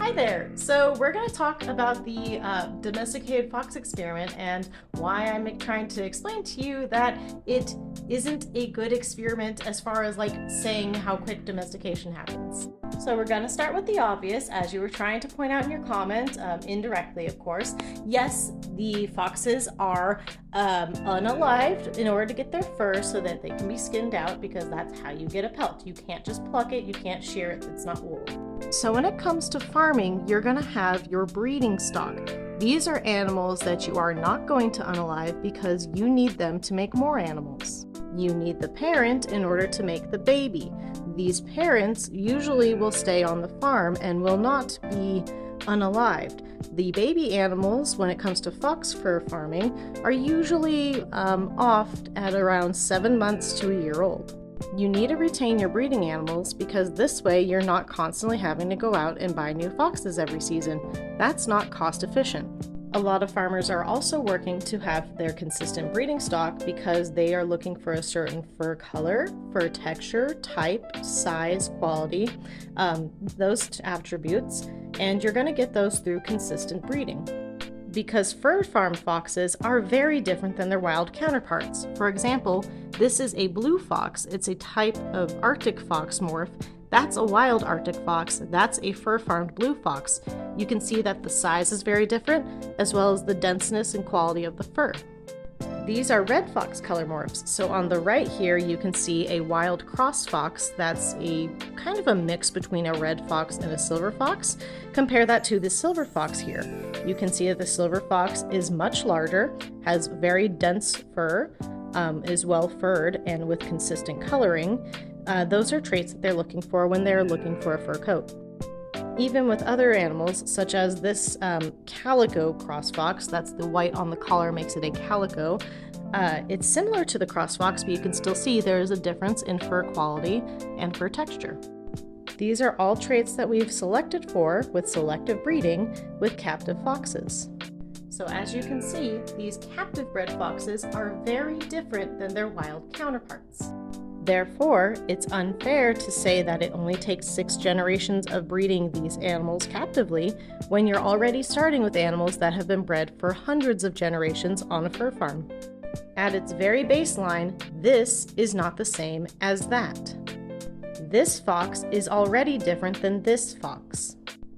Hi there! So we're going to talk about the domesticated fox experiment and why I'm trying to explain to you that it isn't a good experiment as far as like saying how quick domestication happens. So we're going to start with the obvious, as you were trying to point out in your comment, indirectly of course. Yes, the foxes are unalived in order to get their fur so that they can be skinned out, because that's how you get a pelt. You can't just pluck it, you can't shear it, it's not wool. So when it comes to farming, you're going to have your breeding stock. These are animals that you are not going to unalive because you need them to make more animals. You need the parent in order to make the baby. These parents usually will stay on the farm and will not be unalived. The baby animals, when it comes to fox fur farming, are usually off at around 7 months to a year old. You need to retain your breeding animals because this way you're not constantly having to go out and buy new foxes every season. That's not cost efficient. A lot of farmers are also working to have their consistent breeding stock because they are looking for a certain fur color, fur texture, type, size, quality, those attributes, and you're going to get those through consistent breeding. Because fur farm foxes are very different than their wild counterparts. For example, this is a blue fox. It's a type of Arctic fox morph. That's a wild Arctic fox. That's a fur farmed blue fox. You can see that the size is very different, as well as the denseness and quality of the fur. These are red fox color morphs. So on the right here, you can see a wild cross fox. That's a kind of a mix between a red fox and a silver fox. Compare that to the silver fox here. You can see that the silver fox is much larger, has very dense fur, is well furred and with consistent coloring. Those are traits that they're looking for when they're looking for a fur coat. Even with other animals, such as this calico cross fox, that's the white on the collar makes it a calico. It's similar to the cross fox, but you can still see there is a difference in fur quality and fur texture. These are all traits that we've selected for with selective breeding with captive foxes. So as you can see, these captive bred foxes are very different than their wild counterparts. Therefore, it's unfair to say that it only takes 6 generations of breeding these animals captively when you're already starting with animals that have been bred for hundreds of generations on a fur farm. At its very baseline, this is not the same as that. This fox is already different than this fox.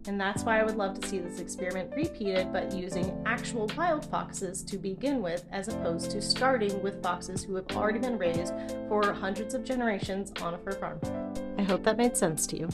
And that's why I would love to see this experiment repeated, but using actual wild foxes to begin with, as opposed to starting with foxes who have already been raised for hundreds of generations on a fur farm. I hope that made sense to you.